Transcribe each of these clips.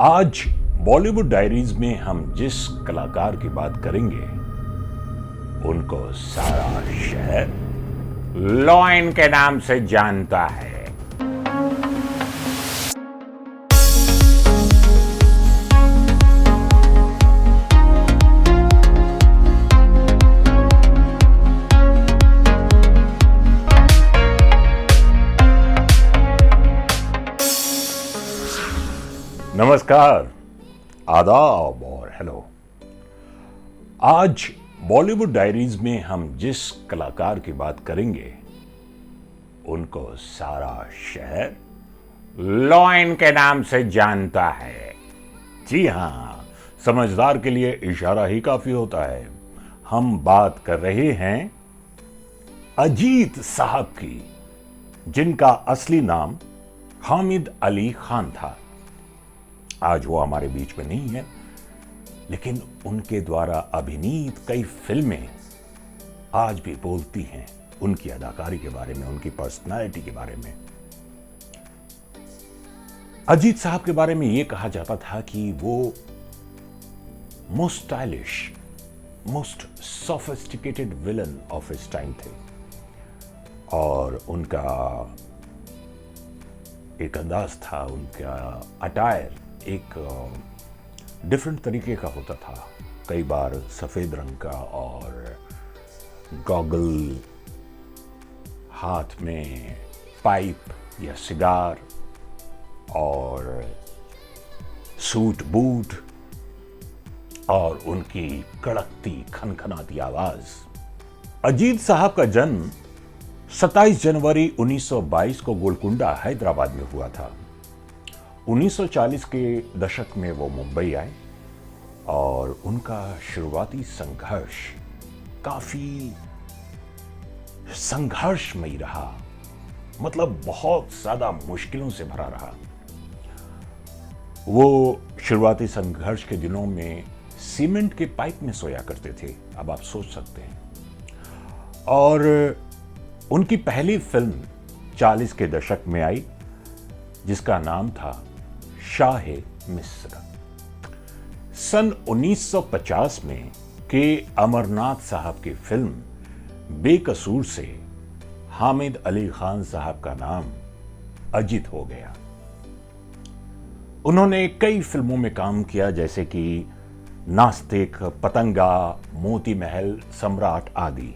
आज बॉलीवुड डायरीज में हम जिस कलाकार की बात करेंगे उनको सारा शहर लॉयन के नाम से जानता है। नमस्कार, आदाब और हेलो। आज बॉलीवुड डायरीज में हम जिस कलाकार की बात करेंगे उनको सारा शहर लॉयन के नाम से जानता है। जी हां, समझदार के लिए इशारा ही काफी होता है। हम बात कर रहे हैं अजीत साहब की, जिनका असली नाम हामिद अली खान था। आज वो हमारे बीच में नहीं है, लेकिन उनके द्वारा अभिनीत कई फिल्में आज भी बोलती हैं उनकी अदाकारी के बारे में, उनकी पर्सनालिटी के बारे में। अजीत साहब के बारे में यह कहा जाता था कि वो most stylish, most sophisticated villain of his time थे, और उनका एक अंदाज था, उनका अटायर एक डिफरेंट तरीके का होता था। कई बार सफेद रंग का, और गॉगल, हाथ में पाइप या सिगार, और सूट बूट, और उनकी कड़कती खनखनाती आवाज। अजीत साहब का जन्म 27 जनवरी 1922 को गोलकुंडा, हैदराबाद में हुआ था। 1940 के दशक में वो मुंबई आए, और उनका शुरुआती संघर्ष काफी संघर्षमयी रहा। मतलब बहुत ज्यादा मुश्किलों से भरा रहा। वो शुरुआती संघर्ष के दिनों में सीमेंट के पाइप में सोया करते थे, अब आप सोच सकते हैं। और उनकी पहली फिल्म 40 के दशक में आई, जिसका नाम था शाहे मिस्र। सन 1950 में के अमरनाथ साहब की फिल्म बेकसूर से हामिद अली खान साहब का नाम अजीत हो गया। उन्होंने कई फिल्मों में काम किया, जैसे कि नास्तिक, पतंगा, मोती महल, सम्राट आदि।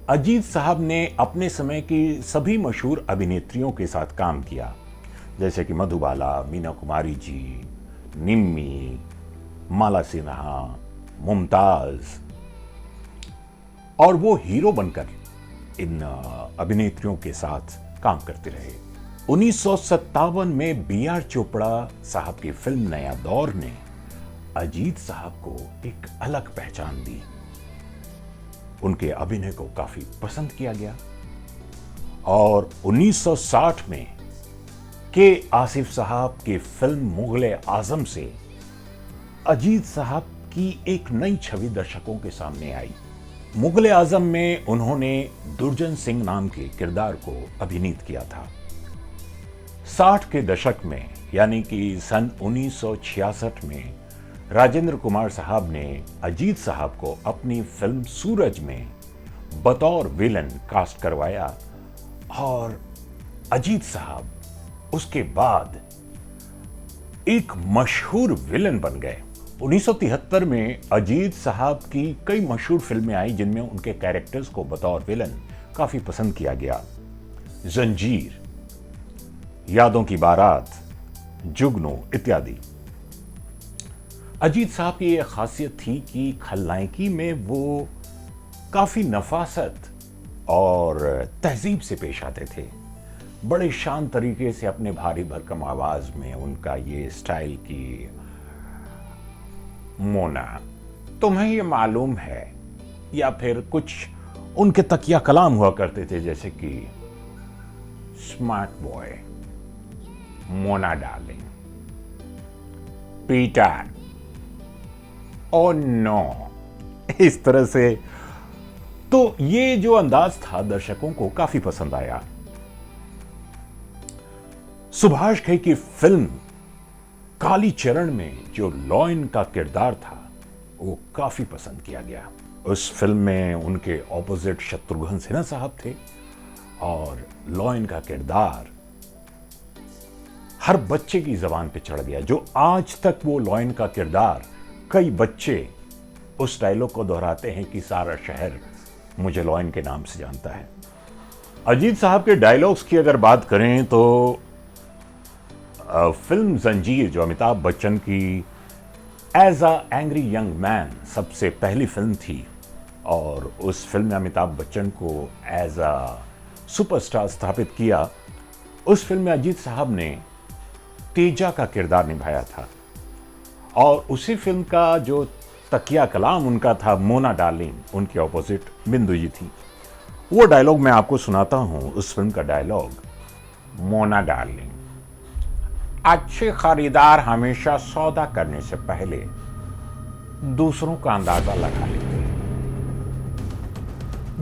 अजीत साहब ने अपने समय की सभी मशहूर अभिनेत्रियों के साथ काम किया, जैसे कि मधुबाला, मीना कुमारी जी, निम्मी, माला सिन्हा, मुमताज, और वो हीरो बनकर इन अभिनेत्रियों के साथ काम करते रहे। 1957 में B.R. चोपड़ा साहब की फिल्म नया दौर ने अजीत साहब को एक अलग पहचान दी। उनके अभिनय को काफी पसंद किया गया, और 1960 में के आसिफ साहब की फिल्म मुगले आजम से अजीत साहब की एक नई छवि दर्शकों के सामने आई। मुगले आजम में उन्होंने दुर्जन सिंह नाम के किरदार को अभिनीत किया था। 60 के दशक में, यानी कि सन 1966 में, राजेंद्र कुमार साहब ने अजीत साहब को अपनी फिल्म सूरज में बतौर विलन कास्ट करवाया, और अजीत साहब उसके बाद एक मशहूर विलन बन गए। 1973 में अजीत साहब की कई मशहूर फिल्में आई, जिनमें उनके कैरेक्टर्स को बतौर विलन काफी पसंद किया गया। जंजीर, यादों की बारात, जुगनू इत्यादि। अजीत साहब की यह खासियत थी कि खलनायकी में वो काफी नफासत और तहजीब से पेश आते थे। बड़े शांत तरीके से अपने भारी भरकम आवाज में उनका ये स्टाइल की, मोना तुम्हें ये मालूम है, या फिर कुछ उनके तकिया कलाम हुआ करते थे, जैसे कि smart boy, Mona darling, Peter, oh no, इस तरह से। तो ये जो अंदाज था दर्शकों को काफी पसंद आया। सुभाष घई की फिल्म कालीचरण में जो लॉयन का किरदार था वो काफी पसंद किया गया। उस फिल्म में उनके ऑपोजिट शत्रुघ्न सिन्हा साहब थे और लॉयन का किरदार हर बच्चे की जबान पे चढ़ गया। जो आज तक वो लॉयन का किरदार, कई बच्चे उस डायलॉग को दोहराते हैं कि सारा शहर मुझे लॉयन के नाम से जानता है। अजीत साहब के डायलॉग्स की अगर बात करें तो फिल्म जंजीर जो अमिताभ बच्चन की as a angry young man सबसे पहली फिल्म थी और उस फिल्म में अमिताभ बच्चन को एज अ सुपरस्टार स्थापित किया। उस फिल्म में अजीत साहब ने तेजा का किरदार निभाया था और उसी फिल्म का जो तकिया कलाम उनका था मोना डार्लिंग, उनके ऑपोजिट बिंदु जी थी। वो डायलॉग मैं आपको सुनाता हूं, उस फिल्म का डायलॉग। मोना डार्लिंग, अच्छे खरीदार हमेशा सौदा करने से पहले दूसरों का अंदाजा लगा लेते हैं।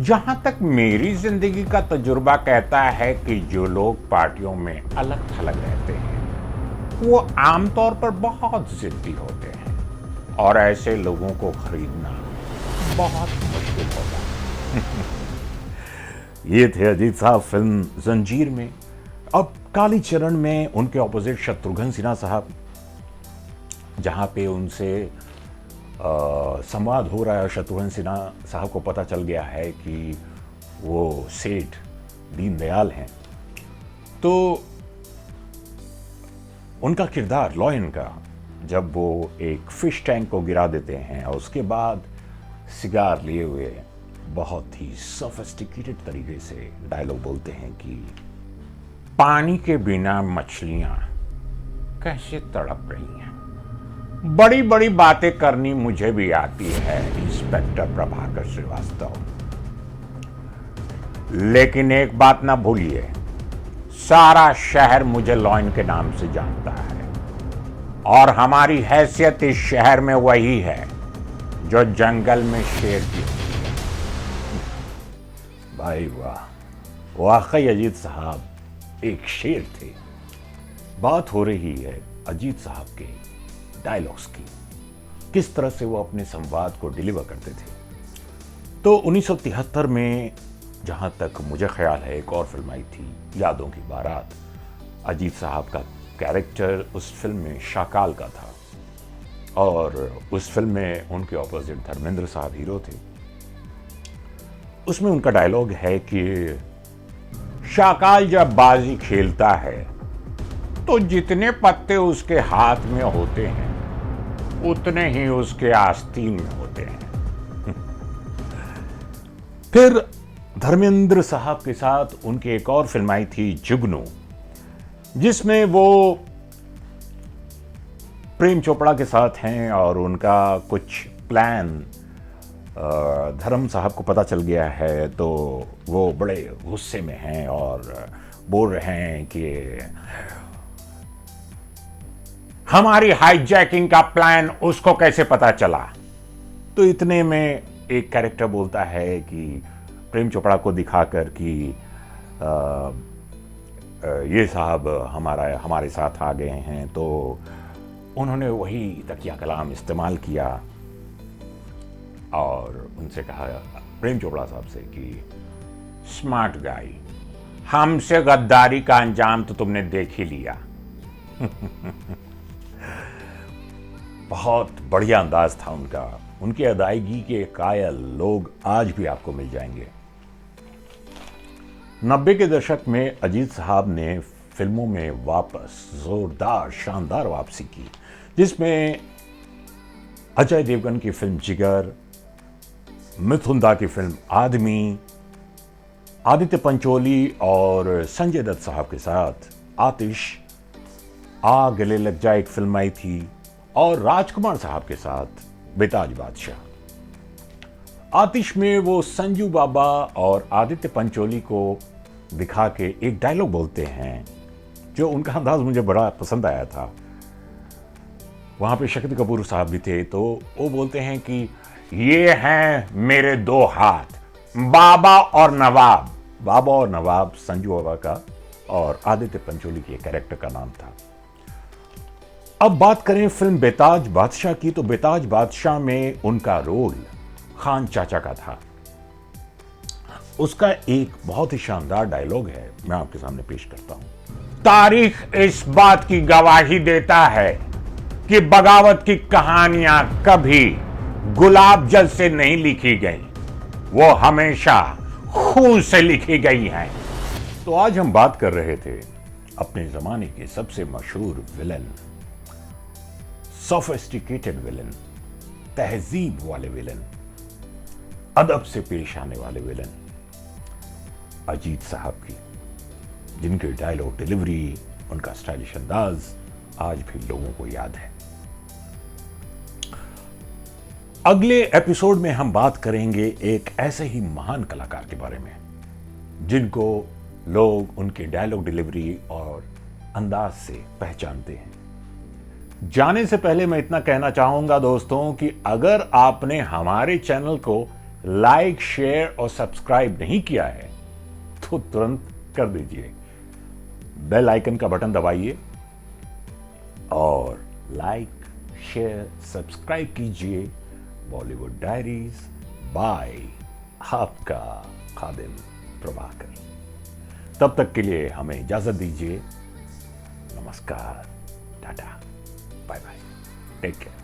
जहां तक मेरी जिंदगी का तजुर्बा कहता है कि जो लोग पार्टियों में अलग थलग रहते हैं वो आमतौर पर बहुत जिद्दी होते हैं और ऐसे लोगों को खरीदना बहुत मुश्किल होगा। ये थे अजीत साहब फिल्म जंजीर में। अब कालीचरण में उनके ऑपोजिट शत्रुघ्न सिन्हा साहब, जहां पे उनसे संवाद हो रहा है। शत्रुघ्न सिन्हा साहब को पता चल गया है कि वो सेठ दीनदयाल हैं, तो उनका किरदार लॉयन का, जब वो एक फिश टैंक को गिरा देते हैं और उसके बाद सिगार लिए हुए बहुत ही सोफिस्टिकेटेड तरीके से डायलॉग बोलते हैं कि पानी के बिना मछलियां कैसे तड़प रही हैं। बड़ी बड़ी बातें करनी मुझे भी आती है इंस्पेक्टर प्रभाकर श्रीवास्तव, लेकिन एक बात ना भूलिए, सारा शहर मुझे लॉयन के नाम से जानता है और हमारी हैसियत इस शहर में वही है जो जंगल में शेर की होती है। भाई वाह, वाकई अजीत साहब एक शेर थे। बात हो रही है अजीत साहब के डायलॉग्स की, किस तरह से वो अपने संवाद को डिलीवर करते थे। तो 1973 में जहां तक मुझे ख्याल है एक और फिल्म आई थी, यादों की बारात। अजीत साहब का कैरेक्टर उस फिल्म में शाकाल का था और उस फिल्म में उनके ऑपोजिट धर्मेंद्र साहब हीरो थे। उसमें उनका डायलॉग है कि शाकाल जब बाजी खेलता है तो जितने पत्ते उसके हाथ में होते हैं उतने ही उसके आस्तीन में होते हैं। फिर धर्मेंद्र साहब के साथ उनकी एक और फिल्म आई थी जुगनू, जिसमें वो प्रेम चोपड़ा के साथ हैं और उनका कुछ प्लान धर्म साहब को पता चल गया है, तो वो बड़े गुस्से में हैं और बोल रहे हैं कि हमारी हाईजैकिंग का प्लान उसको कैसे पता चला। तो इतने में एक कैरेक्टर बोलता है कि प्रेम चोपड़ा को दिखाकर कि ये साहब हमारे साथ आ गए हैं। तो उन्होंने वही तकिया कलाम इस्तेमाल किया और उनसे कहा प्रेम चोपड़ा साहब से कि स्मार्ट गाई, हमसे गद्दारी का अंजाम तो तुमने देख ही लिया। बहुत बढ़िया अंदाज था उनका। उनकी अदायगी के कायल लोग आज भी आपको मिल जाएंगे। 90 के दशक में अजीत साहब ने फिल्मों में वापस जोरदार शानदार वापसी की, जिसमें अजय देवगन की फिल्म जिगर, मिथुन दा की फिल्म आदमी, आदित्य पंचोली और संजय दत्त साहब के साथ आतिश, आ गले लग जाए एक फिल्म आई थी, और राजकुमार साहब के साथ बेताज बादशाह। आतिश में वो संजू बाबा और आदित्य पंचोली को दिखा के एक डायलॉग बोलते हैं जो उनका अंदाज मुझे बड़ा पसंद आया था। वहां पे शक्ति कपूर साहब भी थे, तो वो बोलते हैं कि ये हैं मेरे दो हाथ, बाबा और नवाब। बाबा और नवाब संजू बाबा का और आदित्य पंचोली के कैरेक्टर का नाम था। अब बात करें फिल्म बेताज बादशाह की, तो बेताज बादशाह में उनका रोल खान चाचा का था। उसका एक बहुत ही शानदार डायलॉग है, मैं आपके सामने पेश करता हूं। तारीख इस बात की गवाही देता है कि बगावत की कहानियां कभी गुलाब जल से नहीं लिखी गई, वो हमेशा खून से लिखी गई हैं। तो आज हम बात कर रहे थे अपने जमाने के सबसे मशहूर विलन, सोफिस्टिकेटेड विलन, तहजीब वाले विलन, अदब से पेश आने वाले विलन अजीत साहब की, जिनके डायलॉग डिलीवरी, उनका स्टाइलिश अंदाज आज भी लोगों को याद है। अगले एपिसोड में हम बात करेंगे एक ऐसे ही महान कलाकार के बारे में जिनको लोग उनके डायलॉग डिलीवरी और अंदाज से पहचानते हैं। जाने से पहले मैं इतना कहना चाहूंगा दोस्तों कि अगर आपने हमारे चैनल को लाइक, शेयर और सब्सक्राइब नहीं किया है तो तुरंत कर दीजिए। बेल आइकन का बटन दबाइए और लाइक, शेयर, सब्सक्राइब कीजिए बॉलीवुड डायरीज बाय आपका खादिम प्रभाकर। तब तक के लिए हमें इजाजत दीजिए। नमस्कार, tata, bye bye, take care.